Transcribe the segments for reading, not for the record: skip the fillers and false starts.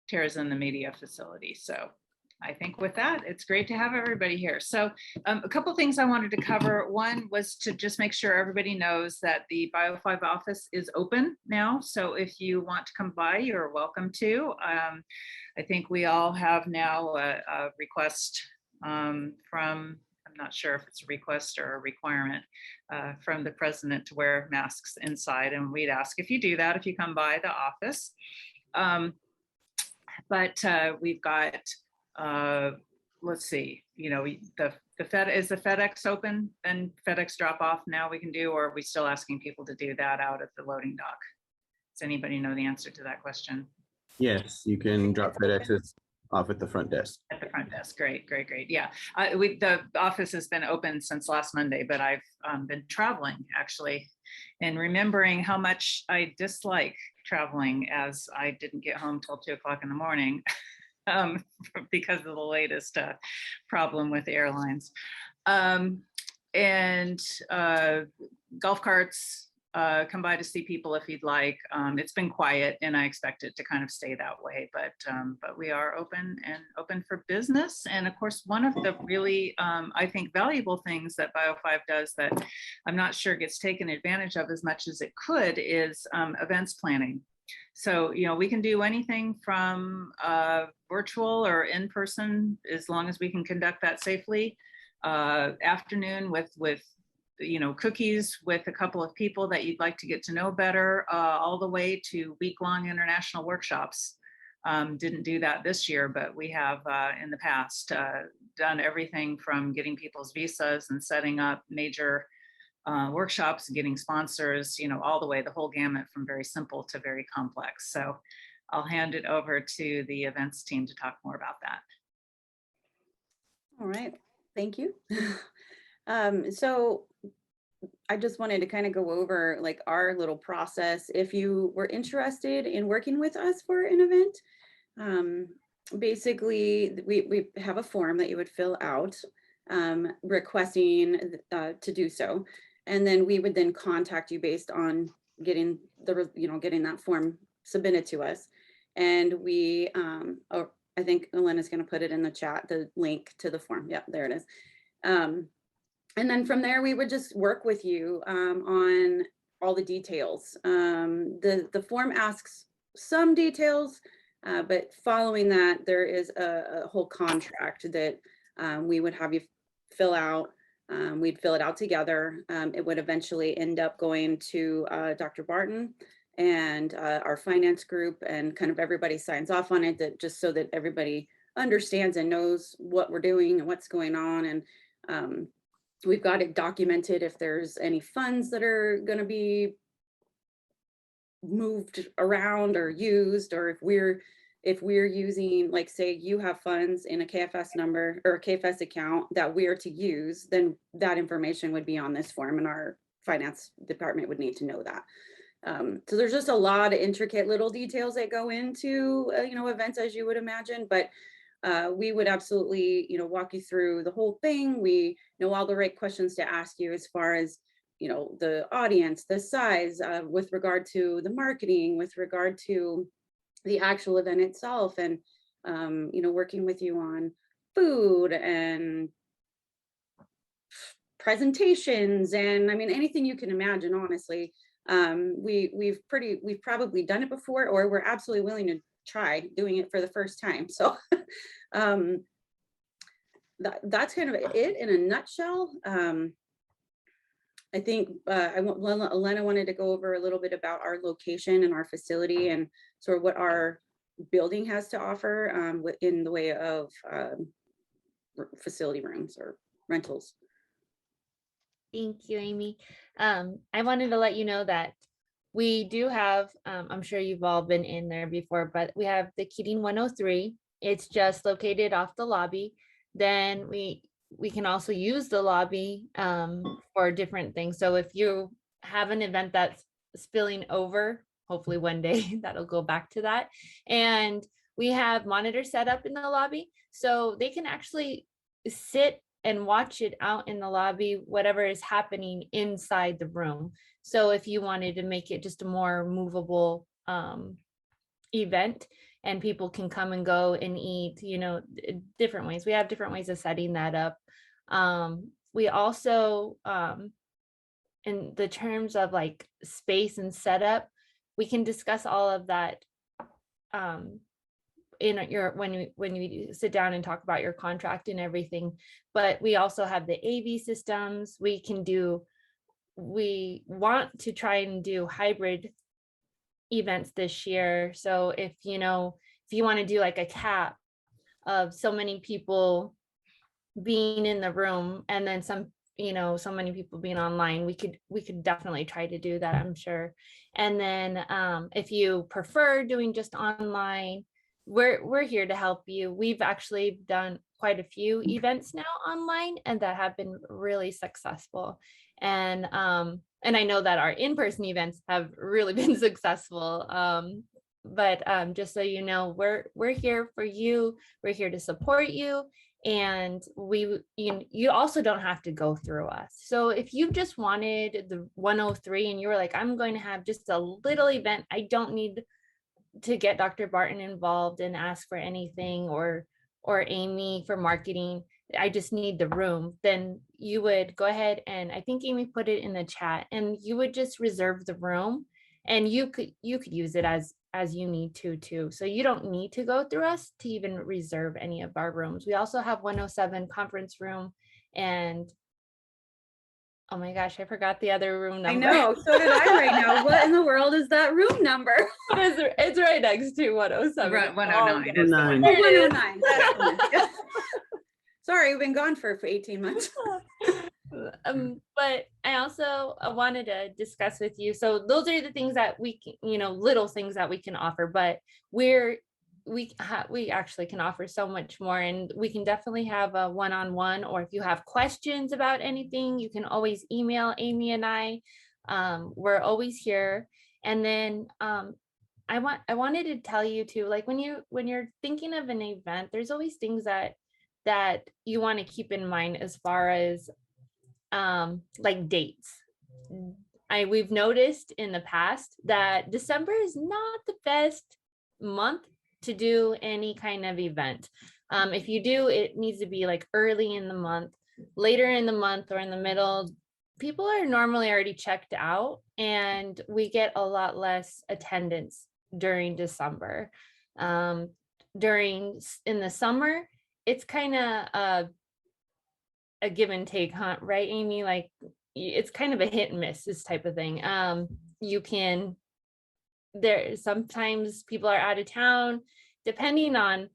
Terrorism in the media facility. So I think with that, it's great to have everybody here. So a couple things I wanted to cover. One was to just make sure everybody knows that the BIO5 office is open now. So if you want to come by, you're welcome to. I think we all have now a request from, I'm not sure if it's a request or a requirement from the president to wear masks inside. And we'd ask if you do that, if you come by the office. But we've got, let's see, you know, the Fed, is the FedEx open and FedEx drop off now we can do, or are we still asking people to do that out at the loading dock? Does anybody know the answer to that question? Yes, you can drop FedExes off at the front desk. At the front desk, great, great, great. Yeah, the office has been open since last Monday, but I've been traveling actually, and remembering how much I dislike traveling, as I didn't get home till 2 o'clock in the morning because of the latest problem with airlines. Golf carts, come by to see people if you'd like. It's been quiet and I expect it to kind of stay that way, but we are open for business. And of course, one of the really, I think, valuable things that BIO5 does that I'm not sure gets taken advantage of as much as it could is events planning. So, you know, we can do anything from virtual or in person, as long as we can conduct that safely. Afternoon with you know, cookies with a couple of people that you'd like to get to know better, all the way to week-long international workshops. Didn't do that this year, but we have in the past done everything from getting people's visas and setting up major workshops, getting sponsors, you know, all the way, the whole gamut from very simple to very complex. So I'll hand it over to the events team to talk more about that. All right, thank you. So I just wanted to kind of go over like our little process. If you were interested in working with us for an event, basically we have a form that you would fill out requesting to do so. And then we would then contact you based on getting getting that form submitted to us. And we, I think Elena's going to put it in the chat, the link to the form. Yep, there it is. And then from there, we would just work with you on all the details. The form asks some details, but following that, there is a whole contract that we would have you fill out. We'd fill it out together. It would eventually end up going to Dr. Barton and our finance group, and kind of everybody signs off on it, that just so that everybody understands and knows what we're doing and what's going on. And we've got it documented if there's any funds that are going to be moved around or used, or if we're using, like, say you have funds in a KFS number or a KFS account that we're to use, then that information would be on this form, and our finance department would need to know that. So there's just a lot of intricate little details that go into events, as you would imagine, but we would absolutely walk you through the whole thing. We know all the right questions to ask you as far as the audience, the size, with regard to the marketing, with regard to the actual event itself, and working with you on food and presentations, and I mean anything you can imagine, honestly. We've probably done it before, or we're absolutely willing to try doing it for the first time. So that's kind of it in a nutshell. I think Elena wanted to go over a little bit about our location and our facility, and sort of what our building has to offer in the way of facility rooms or rentals. Thank you, Amy. I wanted to let you know that we do have, I'm sure you've all been in there before, but we have the Keating 103. It's just located off the lobby. Then we can also use the lobby for different things. So if you have an event that's spilling over, hopefully one day that'll go back to that. And we have monitors set up in the lobby, so they can actually sit and watch it out in the lobby, whatever is happening inside the room. So if you wanted to make it just a more movable event, and people can come and go and eat, different ways. We have different ways of setting that up. We also, in the terms of like space and setup, we can discuss all of that in when you sit down and talk about your contract and everything. But we also have the AV systems. We want to try and do hybrid events this year. So if you want to do like a cap of so many people being in the room and then so many people being online, we could definitely try to do that, I'm sure. And then if you prefer doing just online, we're here to help you. We've actually done quite a few events now online, and that have been really successful. And I know that our in-person events have really been successful. But just so you know, we're here for you. We're here to support you. And you also don't have to go through us. So if you just wanted the 103 and you were like, I'm going to have just a little event, I don't need to get Dr. Barton involved and ask for anything, or Amy for marketing, I just need the room, then you would go ahead, and I think Amy put it in the chat, and you would just reserve the room, and you could use it as you need to too. So you don't need to go through us to even reserve any of our rooms. We also have 107 conference room, and oh my gosh, I forgot the other room number. I know, so did I right now. What in the world is that room number? It's right next to 107. Right, 109 is the one. 109. That's the one. Sorry, we've been gone for 18 months. But I also wanted to discuss with you. So those are the things that we can, little things that we can offer, but we actually can offer so much more, and we can definitely have a one-on-one, or if you have questions about anything, you can always email Amy and I. We're always here. And then I wanted to tell you too, like when you're thinking of an event, there's always things that you want to keep in mind as far as like dates. We've noticed in the past that December is not the best month to do any kind of event. If you do, it needs to be like early in the month, later in the month, or in the middle. People are normally already checked out, and we get a lot less attendance during December. In the summer, it's kind of a give and take, right, Amy? Like it's kind of a hit and miss, this type of thing. Sometimes people are out of town, depending on,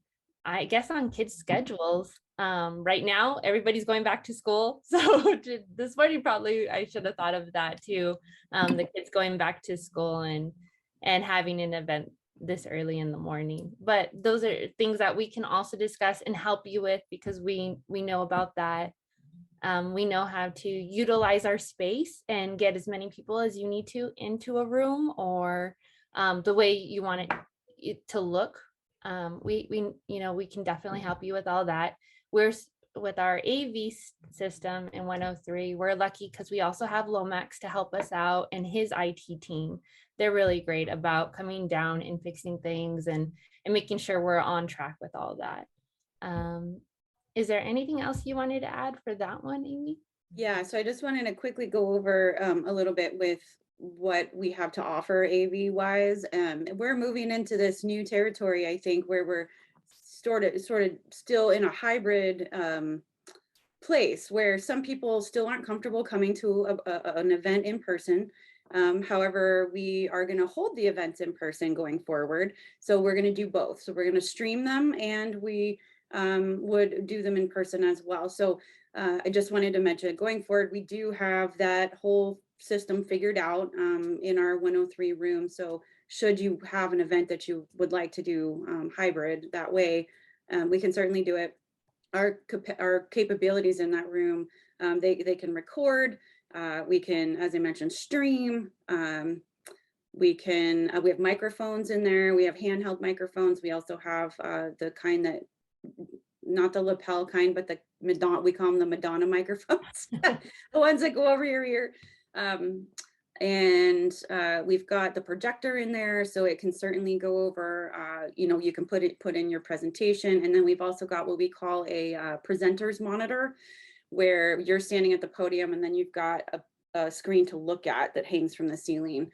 I guess, on kids' schedules. Right now, everybody's going back to school. So this morning, probably I should have thought of that too. The kids going back to school and having an event this early in the morning. But those are things that we can also discuss and help you with, because we know about that. We know how to utilize our space and get as many people as you need to into a room, or the way you want it to look. We can definitely help you with all that. With our AV system in 103, we're lucky because we also have Lomax to help us out, and his IT team. They're really great about coming down and fixing things and making sure we're on track with all that. Is there anything else you wanted to add for that one, Amy? Yeah, so I just wanted to quickly go over a little bit with what we have to offer AV wise. We're moving into this new territory, I think, where we're sort of still in a hybrid place, where some people still aren't comfortable coming to an event in person. However, we are going to hold the events in person going forward. So we're going to do both. So we're going to stream them, and we would do them in person as well. So I just wanted to mention, going forward, we do have that whole system figured out in our 103 room. So should you have an event that you would like to do hybrid that way, we can certainly do it. Our capabilities in that room, they can record, we can, as I mentioned, stream. We have microphones in there. We have handheld microphones. We also have the kind that, not the lapel kind, but the Madonna, we call them the Madonna microphones, the ones that go over your ear. And we've got the projector in there, so it can certainly go over, you know, you can put in your presentation. And then we've also got what we call a presenter's monitor, where you're standing at the podium and then you've got a screen to look at that hangs from the ceiling.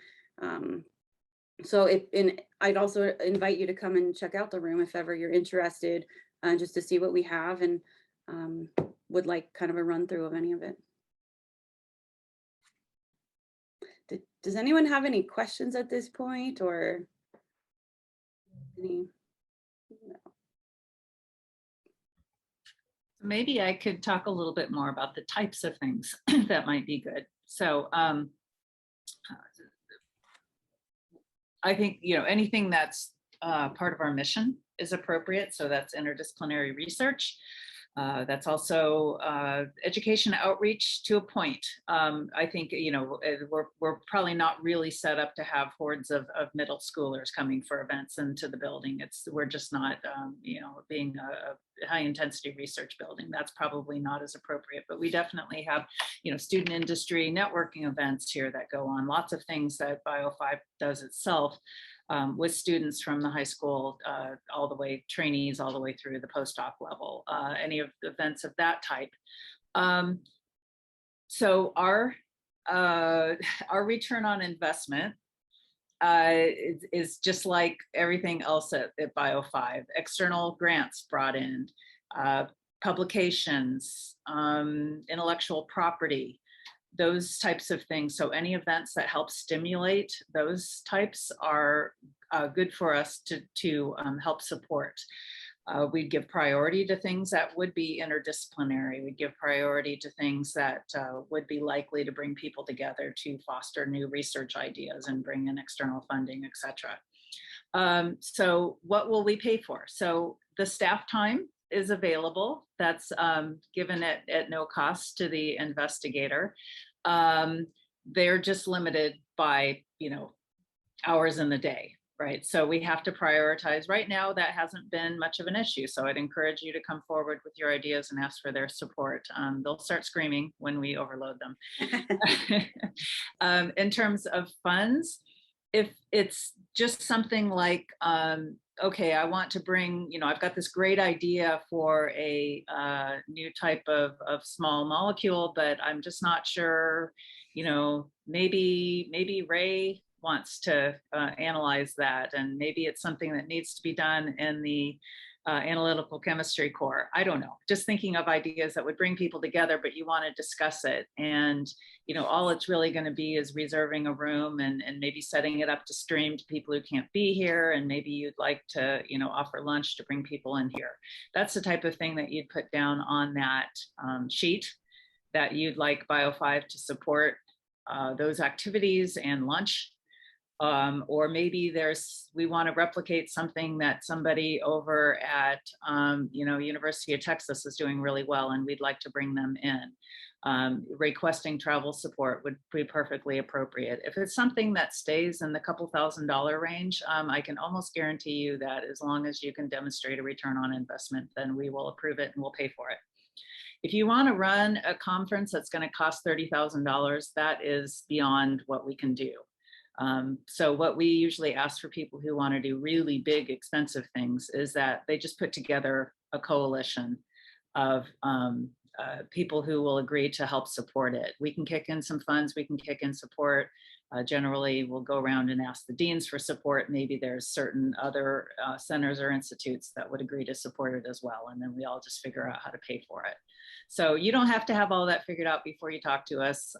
So I'd also invite you to come and check out the room if ever you're interested, just to see what we have, and would like kind of a run through of any of it. Does anyone have any questions at this point, or any? No. Maybe I could talk a little bit more about the types of things that might be good. So I think, you know, anything that's part of our mission is appropriate. So that's interdisciplinary research. That's also education outreach to a point. I think, you know, we're probably not really set up to have hordes of middle schoolers coming for events into the building. We're just not, you know, being a high intensity research building. That's probably not as appropriate, but we definitely have, you know, student industry networking events here that go on, lots of things that BIO5 does itself. With students from the high school, all the way trainees, all the way through the postdoc level, any of the events of that type. So our return on investment is just like everything else at BIO5. External grants brought in, publications, intellectual property, those types of things. So any events that help stimulate those types are good for us to help support. We give priority to things that would be interdisciplinary. We give priority to things that would be likely to bring people together to foster new research ideas and bring in external funding, et cetera. So what will we pay for? So the staff time is available. That's given at no cost to the investigator. They're just limited by, you know, hours in the day, right? So we have to prioritize. Right now, that hasn't been much of an issue. So I'd encourage you to come forward with your ideas and ask for their support. They'll start screaming when we overload them. In terms of funds, if it's just something like, okay, I want to bring, you know, I've got this great idea for a new type of small molecule, but I'm just not sure, you know, maybe Ray wants to analyze that, and maybe it's something that needs to be done in the analytical chemistry core. I don't know, just thinking of ideas that would bring people together, but you want to discuss it. And, you know, all it's really going to be is reserving a room and maybe setting it up to stream to people who can't be here. And maybe you'd like to, you know, offer lunch to bring people in here. That's the type of thing that you'd put down on that sheet, that you'd like BIO5 to support those activities and lunch. Or maybe we want to replicate something that somebody over at, you know, University of Texas is doing really well, and we'd like to bring them in. Requesting travel support would be perfectly appropriate. If it's something that stays in the couple $1,000 range, I can almost guarantee you that as long as you can demonstrate a return on investment, then we will approve it and we'll pay for it. If you want to run a conference that's going to cost $30,000, that is beyond what we can do. So what we usually ask for people who want to do really big, expensive things is that they just put together a coalition of people who will agree to help support it. We can kick in some funds, we can kick in support. Generally, we'll go around and ask the deans for support. Maybe there's certain other centers or institutes that would agree to support it as well. And then we all just figure out how to pay for it. So you don't have to have all that figured out before you talk to us.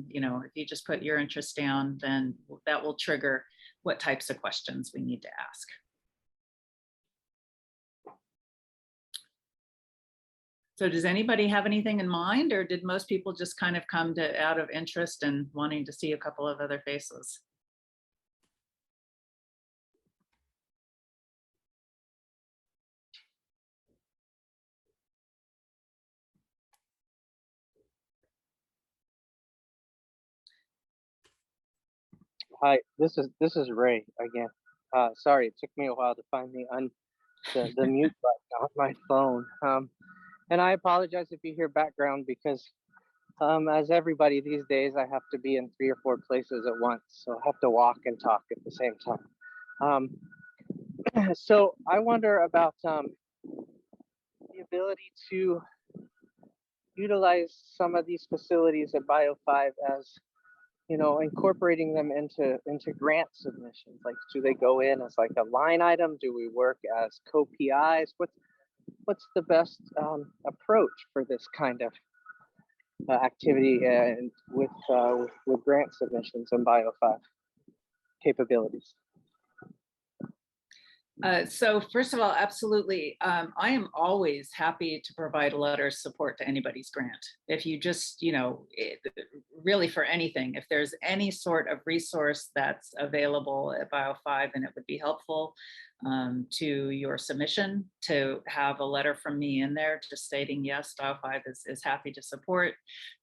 You know, if you just put your interest down, then that will trigger what types of questions we need to ask. So does anybody have anything in mind, or did most people just kind of come to out of interest and wanting to see a couple of other faces? Hi, this is Ray again. Sorry, it took me a while to find the mute button on my phone. And I apologize if you hear background because As everybody these days, I have to be in 3 or 4 places at once, so I have to walk and talk at the same time. So I wonder about the ability to utilize some of these facilities at BIO5 as, you know, incorporating them into grant submissions. Like, do they go in as like a line item? Do we work as co-PIs? What's the best approach for this kind of activity and with grant submissions and BIO5 capabilities? So first of all, absolutely. I am always happy to provide a letter of support to anybody's grant. If you just, you know, really for anything, if there's any sort of resource that's available at BIO5 and it would be helpful to your submission, to have a letter from me in there just stating, yes, BIO5 is happy to support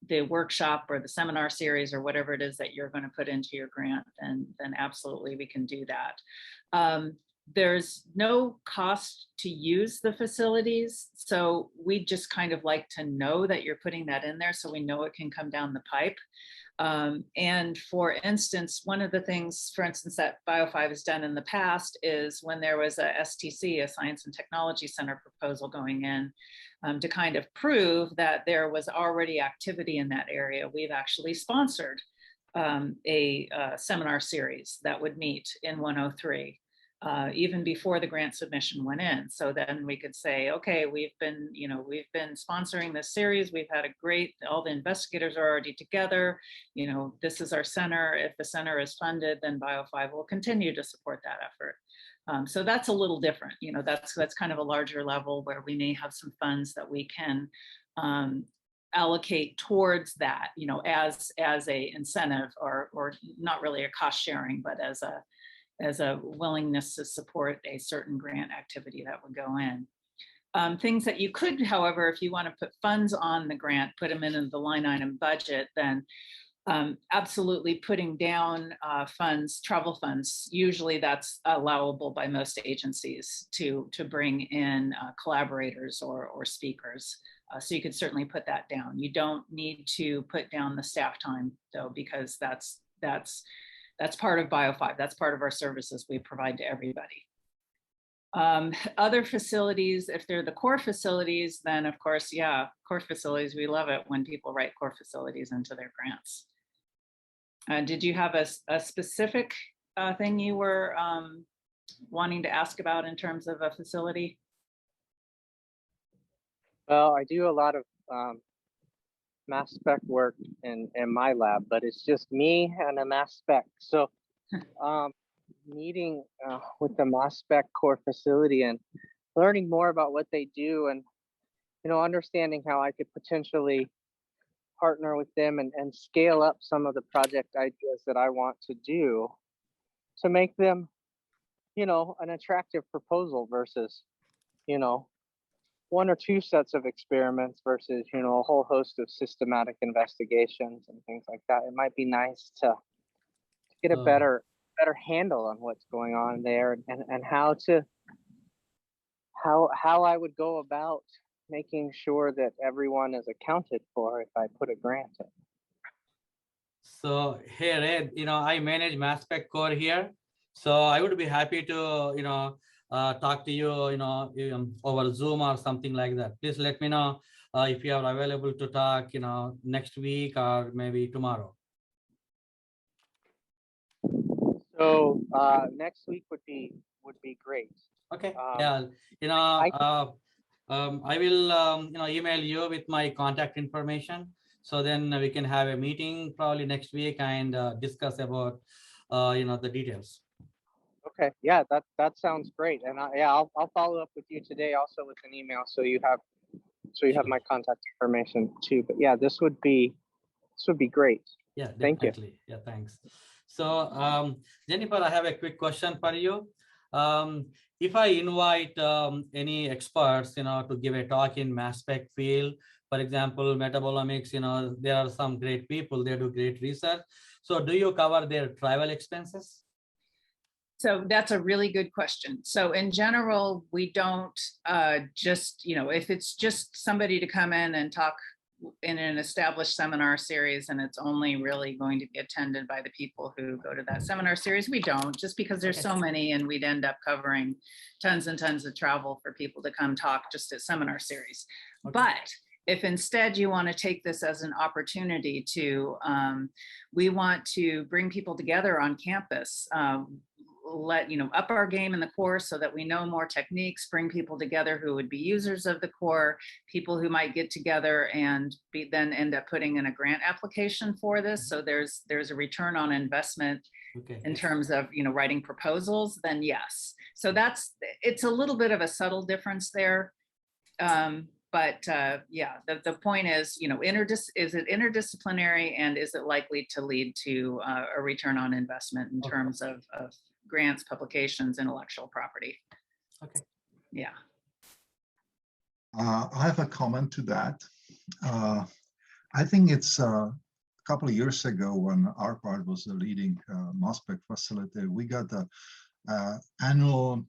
the workshop or the seminar series or whatever it is that you're going to put into your grant, then absolutely we can do that. There's no cost to use the facilities. So we just kind of like to know that you're putting that in there so we know it can come down the pipe. And for instance, one of the things, for instance, that BIO5 has done in the past is when there was a STC, a Science and Technology Center proposal going in to kind of prove that there was already activity in that area, we've actually sponsored a seminar series that would meet in 103. Even before the grant submission went in. So then we could say, okay, we've been sponsoring this series. We've had a great, all the investigators are already together. You know, this is our center. If the center is funded, then BIO5 will continue to support that effort. So that's a little different. You know, that's kind of a larger level where we may have some funds that we can allocate towards that, you know, as a incentive or not really a cost sharing, but as a willingness to support a certain grant activity that would go in. Things that you could, however, if you want to put funds on the grant, put them in the line item budget, then absolutely putting down funds, travel funds, usually that's allowable by most agencies to bring in collaborators or speakers. So you could certainly put that down. You don't need to put down the staff time though, because that's part of BIO5. That's part of our services we provide to everybody. Other facilities, if they're the core facilities, then of course, yeah, core facilities, we love it when people write core facilities into their grants. Did you have a specific thing you were wanting to ask about in terms of a facility? Well, I do a lot of mass spec work in my lab, but it's just me and a mass spec. So meeting with the mass spec core facility and learning more about what they do, and you know, understanding how I could potentially partner with them and scale up some of the project ideas that I want to do to make them, you know, an attractive proposal versus, you know, 1 or 2 sets of experiments versus, you know, a whole host of systematic investigations and things like that. It might be nice to get a better handle on what's going on there and how I would go about making sure that everyone is accounted for if I put a grant in. So hey Red, you know, I manage mass spec core here. So I would be happy to, you know, talk to you, you know, over Zoom or something like that. Please let me know if you are available to talk, you know, next week or maybe tomorrow. So next week would be great. Okay. Yeah. You know, I will, you know, email you with my contact information. So then we can have a meeting probably next week and discuss about, you know, the details. Okay, yeah, that sounds great, and yeah, I'll follow up with you today also with an email so you have my contact information too. But yeah, this would be great. Yeah, thank you. Yeah, thanks. So Jennifer, I have a quick question for you. If I invite any experts, you know, to give a talk in mass spec field, for example, metabolomics, you know, there are some great people, they do great research. So do you cover their travel expenses? So that's a really good question. So in general, we don't just, you know, if it's just somebody to come in and talk in an established seminar series and it's only really going to be attended by the people who go to that seminar series, we don't, just because there's so many and we'd end up covering tons and tons of travel for people to come talk just at seminar series. But if instead you want to take this as an opportunity to, we want to bring people together on campus, up our game in the course so that we know more techniques, bring people together who would be users of the core, people who might get together and then end up putting in a grant application for this. So there's a return on investment in terms of, writing proposals, then yes. So it's a little bit of a subtle difference there. But the point is, is it interdisciplinary and is it likely to lead to a return on investment in terms of grants, publications, intellectual property? Okay. Yeah. I have a comment to that. I think it's a couple of years ago when ARPART was the leading mass spec facility, we got the annual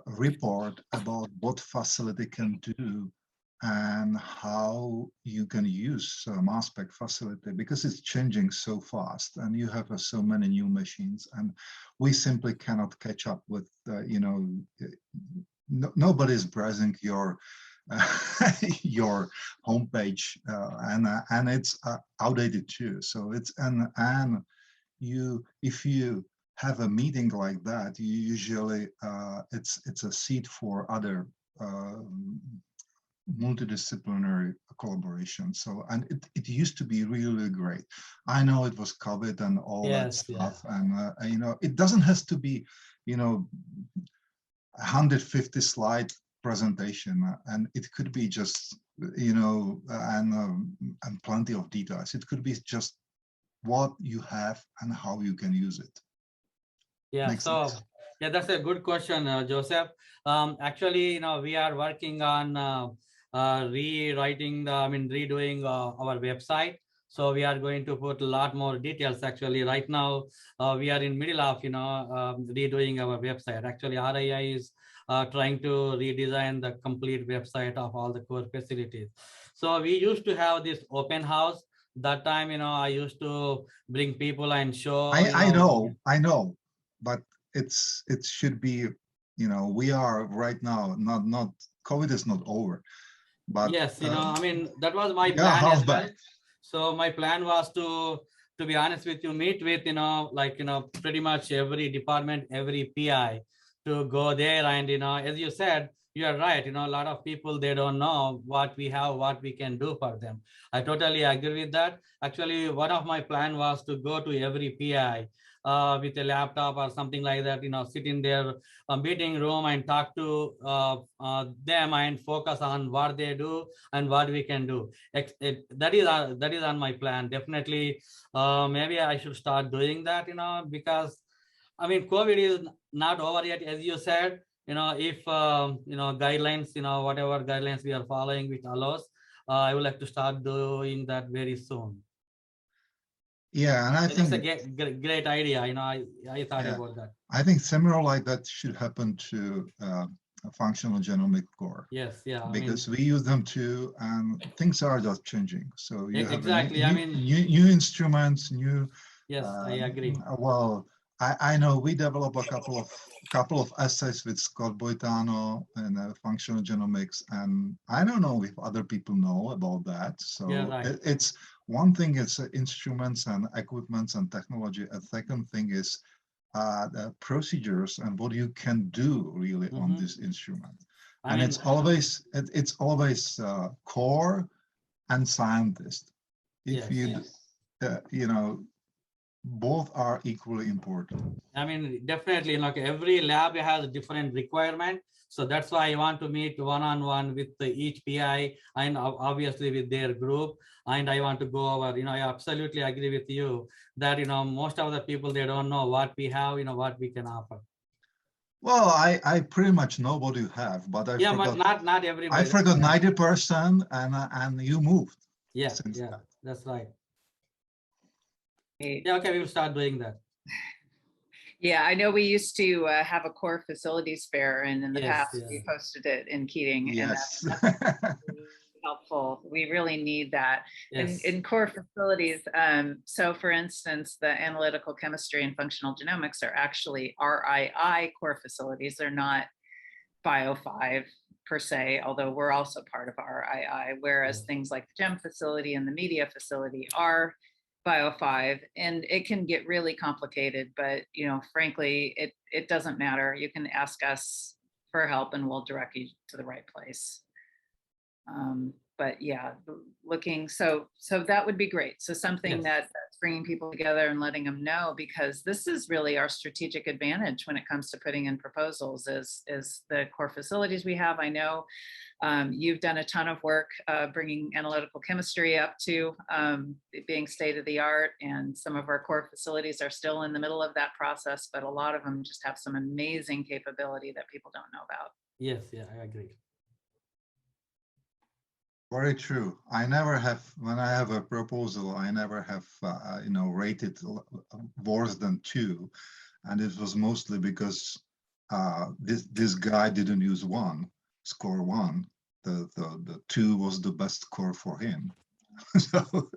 report about what facility can do and how you can use mass spec facility, because it's changing so fast and you have so many new machines and we simply cannot catch up with, nobody's browsing your your homepage and it's outdated too. So it's, and if you have a meeting like that, you usually, it's a seat for other multidisciplinary collaboration. So, and it used to be really great. I know it was COVID and all that stuff, and it doesn't have to be 150 slide presentation, and it could be just and plenty of details. It could be just what you have and how you can use it. Yeah. Makes So sense. yeah, that's a good question, Joseph. Actually, we are working on redoing our website. So we are going to put a lot more details. Actually, right now we are in middle of redoing our website. Actually, RII is trying to redesign the complete website of all the core facilities. So we used to have this open house. That time, I used to bring people and show. I know, but it should be, we are right now not COVID is not over. But yes, that was my plan as well. So my plan was to be honest with you, meet with pretty much every department, every PI, to go there. And as you said, you are right. A lot of people, they don't know what we have, what we can do for them. I totally agree with that. Actually, one of my plan was to go to every PI with a laptop or something like that, sit in their meeting room and talk to them and focus on what they do and what we can do. That is on my plan. Definitely, maybe I should start doing that, because COVID is not over yet, as you said. If guidelines, whatever guidelines we are following, which allows, I would like to start doing that very soon. Yeah, and I think it's a great idea. I thought about that. I think similar like that should happen to a functional genomic core. Yes, yeah. Because we use them too, and things are just changing. So you exactly. have new instruments, new. Yes, I agree. Well, I know we developed a couple of essays with Scott Boitano and functional genomics, and I don't know if other people know about that. So yeah, right. It's one thing is instruments and equipments and technology. A second thing is the procedures and what you can do really on this instrument. And it's always core and scientist. If both are equally important. Definitely, every lab has a different requirement. So that's why I want to meet one-on-one with each PI and obviously with their group. And I want to go over, I absolutely agree with you that, most of the people, they don't know what we have, what we can offer. Well, I pretty much know what you have, but I forgot, but not everybody. I forgot 90% and you moved. Yes, yeah, that's right. Yeah, okay, we will start doing that. Yeah, I know we used to have a core facilities fair, and in the past we posted it in Keating. Yes. And helpful. We really need that Yes. in core facilities. So for instance, the analytical chemistry and functional genomics are actually RII core facilities. They're not BIO5 per se, although we're also part of RII, whereas things like the GEM facility and the media facility are BIO5, and it can get really complicated, but frankly, it doesn't matter. You can ask us for help and we'll direct you to the right place. But yeah, so that would be great. So something that's bringing people together and letting them know, because this is really our strategic advantage when it comes to putting in proposals is the core facilities we have. I know you've done a ton of work bringing analytical chemistry up to being state of the art, and some of our core facilities are still in the middle of that process, but a lot of them just have some amazing capability that people don't know about. Yes, yeah, I agree. Very true. I never have, when I have a proposal, I never have, rated worse than 2. And it was mostly because this guy didn't use 1, score 1. The 2 was the best score for him. So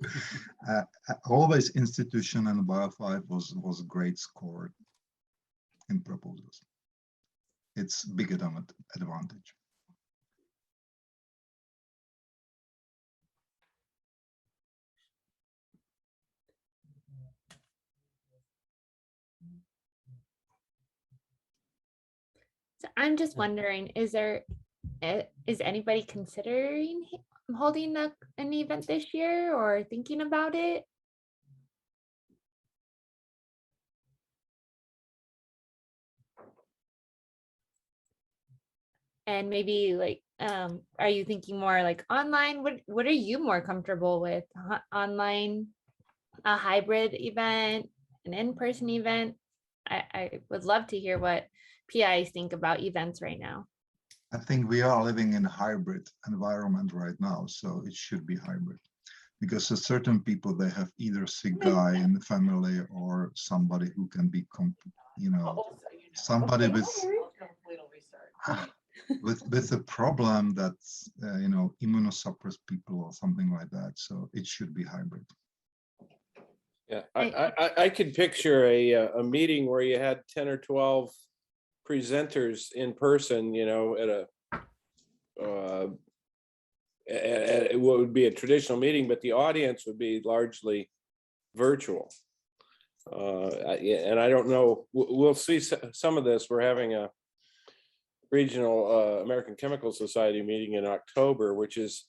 always institution and BIO5 was a great score in proposals. It's big advantage. So I'm just wondering, is anybody considering holding an event this year or thinking about it? And maybe like, are you thinking more like online? What are you more comfortable with? Online, a hybrid event, an in-person event? I would love to hear what PIs think about events right now. I think we are living in a hybrid environment right now, so it should be hybrid. Because for certain people, they have either sick guy in the family or somebody who can be, somebody with a problem that's, immunosuppressed people or something like that. So it should be hybrid. Yeah, I could picture a meeting where you had 10 or 12 presenters in person, at what would be a traditional meeting, but the audience would be largely virtual. And I don't know, we'll see some of this. We're having a regional American Chemical Society meeting in October, which is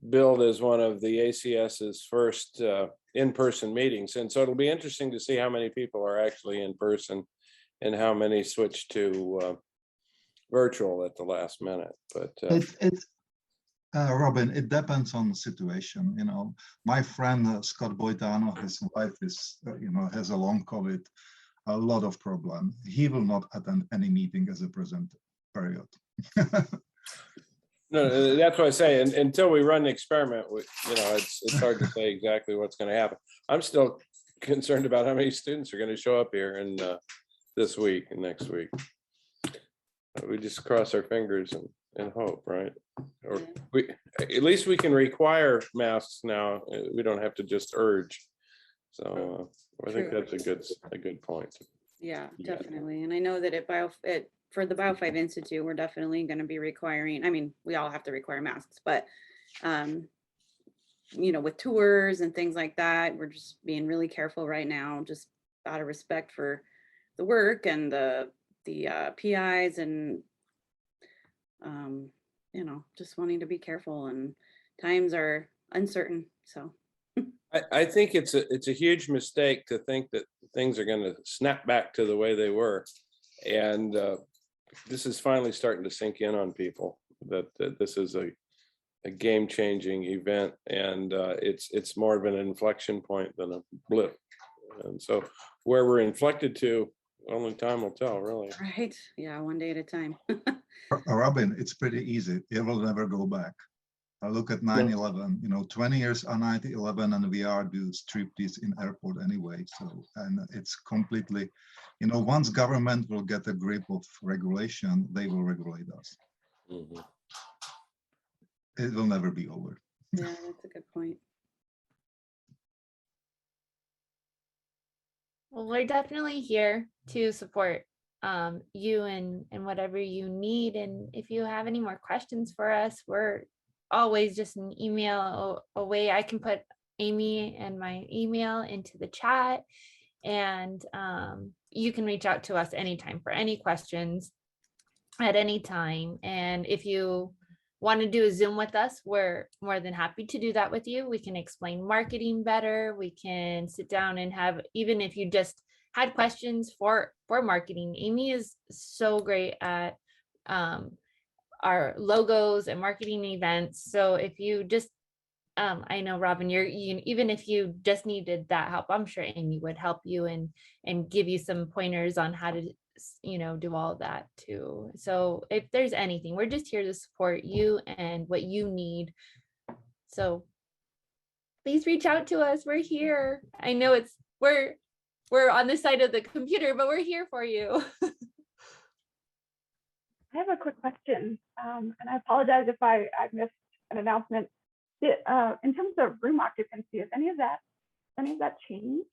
billed as one of the ACS's first in-person meetings. And so it'll be interesting to see how many people are actually in person and how many switch to virtual at the last minute. But Robin, it depends on the situation. My friend Scott Boitano, his wife is, has a long COVID, a lot of problem. He will not attend any meeting as a presenter, period. No, that's what I say. And until we run the experiment, it's hard to say exactly what's going to happen. I'm still concerned about how many students are going to show up here in this week and next week. We just cross our fingers and hope, right? Or at least we can require masks now. We don't have to just urge. So I think that's a good point. Yeah, definitely. And I know that for the BIO5 Institute, we're definitely going to be requiring, I mean, we all have to require masks, but with tours and things like that, we're just being really careful right now, just out of respect for the work and the PIs, and just wanting to be careful, and times are uncertain. So I think it's a huge mistake to think that things are going to snap back to the way they were. And this is finally starting to sink in on people that this is a game-changing event, and it's more of an inflection point than a blip. And so where we're inflected to, only time will tell, really. right, yeah, one day at a time. Robin, it's pretty easy. It will never go back. I look at 9/11. 20 years on 9/11, and we are do striptease in airport anyway. So, and it's completely, once government will get a grip of regulation, they will regulate us. Mm-hmm. It will never be over. Yeah, that's a good point. Well, we're definitely here to support you and whatever you need. And if you have any more questions for us, we're always just an email away. I can put Amy and my email into the chat, and you can reach out to us anytime for any questions at any time. And if you want to do a Zoom with us, we're more than happy to do that with you. We can explain marketing better. We can sit down and have, even if you just had questions for marketing. Amy is so great at our logos and marketing events. So if you just, I know Robin, even if you just needed that help, I'm sure Amy would help you and give you some pointers on how to, do all of that too. So if there's anything, we're just here to support you and what you need. So please reach out to us. We're here. I know we're on the side of the computer, but we're here for you. I have a quick question, and I apologize if I missed an announcement. In terms of room occupancy, has any of that changed?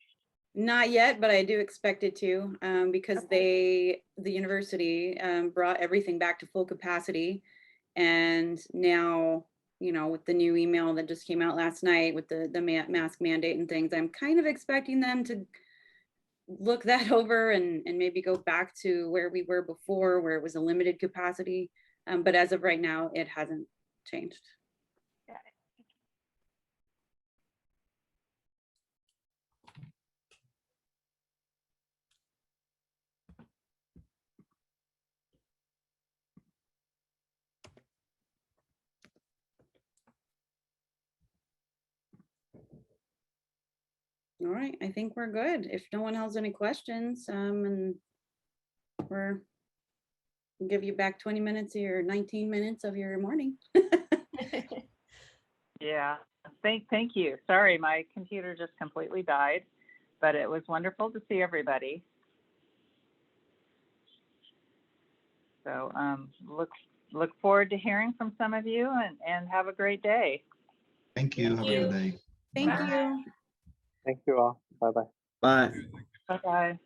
Not yet, but I do expect it to, because the university brought everything back to full capacity. And now, with the new email that just came out last night with the mask mandate and things, I'm kind of expecting them to look that over and maybe go back to where we were before, where it was a limited capacity. But as of right now, it hasn't changed. All right, I think we're good. If no one has any questions, and we'll give you back 20 minutes of your 19 minutes of your morning. Yeah, thank you. Sorry, my computer just completely died, but it was wonderful to see everybody. So look forward to hearing from some of you, and have a great day. Thank you. Have a good day. Thank Bye. you. Thank you all. Bye-bye. Bye. Bye-bye.